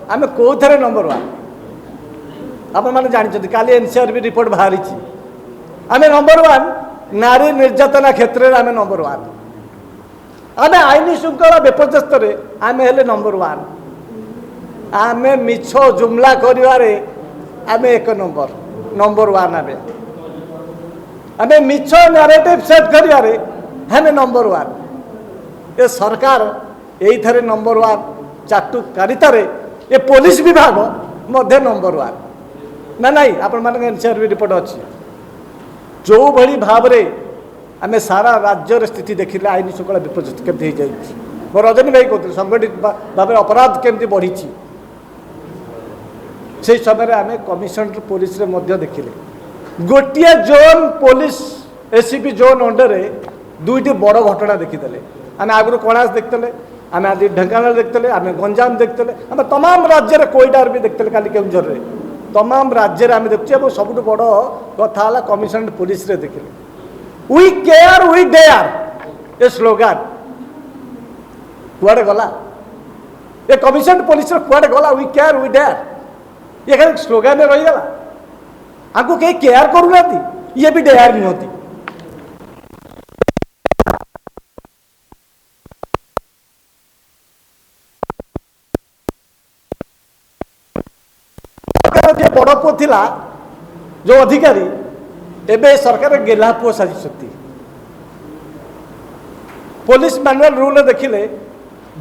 आम कौ थे नंबर 1 आपण मैंने जानते काली एनसीआरबी रिपोर्ट बाहरी आम नंबर 1 नारी निर्यातना क्षेत्र में आम नंबर 1 आम आईन श्रृंखला विपर्यस्त आम हेले नंबर 1 आम मिछ जुमला करिवारे आम एक नंबर 1 आम मिछ नैरेटिव सेट करिवारे आम नंबर 1 ये सरकार यही थे नंबर 1 चाटुकारितार ये पुलिस विभाग मध्य नंबर 1 ना नहीं आपण मान एनसीआरबी रिपोर्ट अच्छी जो भली भाव रे आम सारा राज्यर स्थिति देखिले आईन श्रृंखला विपर्यस्त केमती हो जाए रजनी भाई कहते संगठित भाव अपराध केमती बढ़ी से समय आम कमिशनर पुलिस रे मध्य देखिले गोटे zone police ACP zone under दुईटी बड़ घटना देखीदे आम आगुरी कणास देखते आम आज ढेंकानाल देखते आम गंजाम देखते आम तमाम राज्य में कोईटार भी देखते काली केउंझर रे तमाम राज्य आम देखुचे सब बड़ कथा कमिशनर पुलिस रे देखिले वी केयर वी डेयर ये स्लोगान कुआडे गला ये कमिशनर पुलिस कुआडे गला वी केयर वी डेयर ये खाली स्लोगान में रहीगला आपको कहीं केयर करूना ये भी डेयर नहीं बड़ पुओ थिला जो अधिकारी एबे सरकार गेला पुओ साजिशक्ति पुलिस मैनुअल रूल देखिले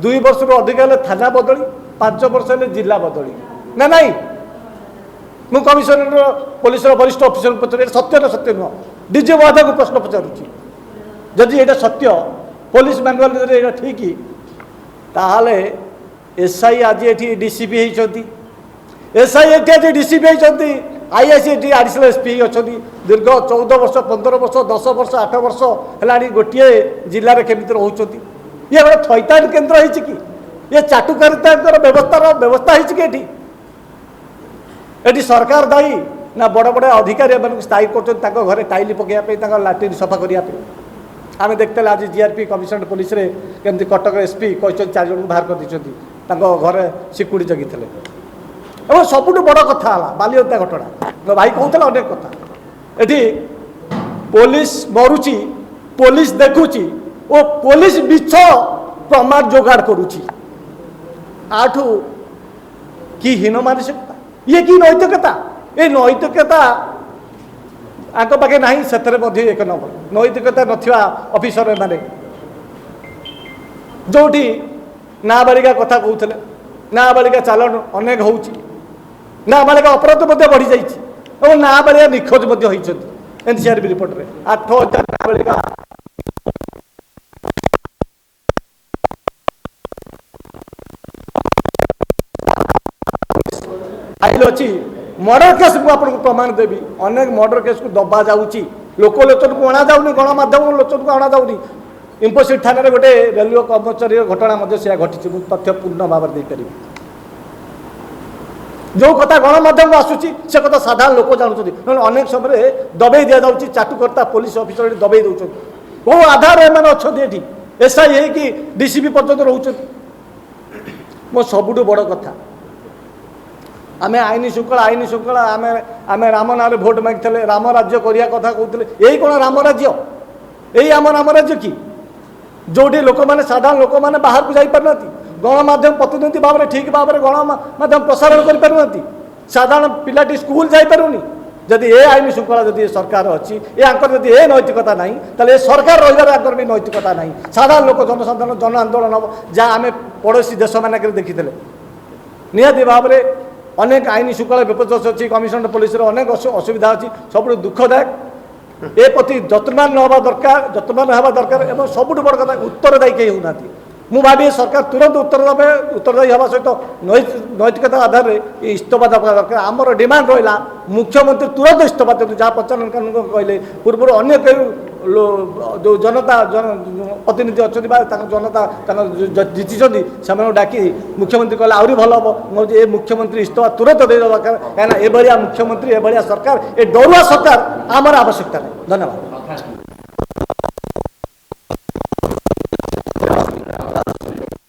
2 वर्ष रु अधिक हेले थाना बदली 5 वर्ष हेले जिला बदली ना नहीं मु कमिशनर पुलिस वरिष्ठ अफिसर पचार सत्य ना सत्य नुह डीजी महोदय को प्रश्न पचारुची जदि ये सत्य पुलिस मैनुअल ठीक ताहले एसआई आज ये डीसीपी होती एसआई एटी डीसीपी होती आईआईसी एटी एडिशनल एसपी अच्छा दीर्घ 14 वर्ष 15 वर्ष 10 वर्ष 8 वर्ष है गोटे जिले में केमी रोचे ये गोटे थैतान केन्द्र हो कि ये चाटुकारिता व्यवस्था होती सरकार दायी ना बड़ बड़ अधिकारी स्थायी कर घरे टाइल पकड़ापी लाट्रिन सफा करने आम देखते आज जीआरपी कमिशनर पुलिस रे केमती कटक एसपी कहते 4 जन बाहर कर घरे सिक्यूरीटी जगी और सबुठ बड़ कथा बालियोता घटना भाई कहते अनेक कथा ये पुलिस मरुची पुलिस देखुची और पुलिस मिछ प्रमाण जोगाड़ करुची आठू कि हीन मानसिकता ये कि नैतिकता ये नैतिकता आंक पाखे ना से एक नंबर नैतिकता नथिबा ऑफिसर माने जोठी नाबालिका कथा कहते नाबालिका चालन अनेक होउची नाबालिका अपराध बढ़ी जाइए नाबालिका निखोज होती एनसीआरबी रिपोर्ट में 8000 नाबालिका फाइल अच्छी मर्डर केस को आपको प्रमाण देवी अनेक मर्डर केस को दबा जाऊँगी लोकलोचन को अणा जाऊनी गणमाध्यम लोचन को अणा जाऊनी इंपोसिट थाना गोटे रेलवे कर्मचारी घटना घटी तथ्य पूर्ण भाव में देपारि जो कथा गणमाध्यम को आसूची से कथा साधारण लोक जानते अनेक समय दबे दि जाऊँगी चाटुकर्ता पुलिस अफिसर दबे दौरान कौ आधार एम अच्छा ये एसआई है कि डीसीपी पर्यटन रोच मो सबुठ बड़ कथा आम आईन श्रृंखला आम राम ना भोट मांगते राम राज्य करिया कथा कहते यही कौन राम राज्य यही आम राम राज्य कि जोटी लोक मैंने साधारण लोक मैंने बाहर को जापार गणमाध्यम प्रतिनिधि भाव में ठीक भाव में गणमाध्यम प्रसारण कर साधारण पिलाटी स्कूल जापारूनी जदि ए आईन श्रृंखला जदि सरकार अच्छी जदि ए नैतिकता ना ताले सरकार रही भी नैतिकता ना साधारण लोक जनसाधारण जन आंदोलन हम जहाँ आम पड़ोशी देश मानक देखी निहाती भाव में अनेक आईन श्रृंखला विपर्यस्त अच्छी कमिशनर पुलिस अनेक असुविधा अच्छी सब दुखदायक ए प्रति जत्नवान हवा दरकार और सबुठ बड़ कथा उत्तरदायी कहीं होना मु भावी सरकार तुरंत उत्तरदायी हवा सहित नैतिकता आधार में इस्तफा दरकार दरकार आमर डिमांड रहा मुख्यमंत्री तुरंत इस्तफा दिखाते जहाँ प्रचार कहले पूर्व अन्य जो जनता प्रतिनिधि अच्छा जनता जीति से डाकी मुख्यमंत्री कहले आहरी भल हम ये मुख्यमंत्री इस्तफा तुरंत दे दरकार कहीं मुख्यमंत्री एभलिया सरकार ये डरुआ सरकार आमर आवश्यकता नहीं। धन्यवाद।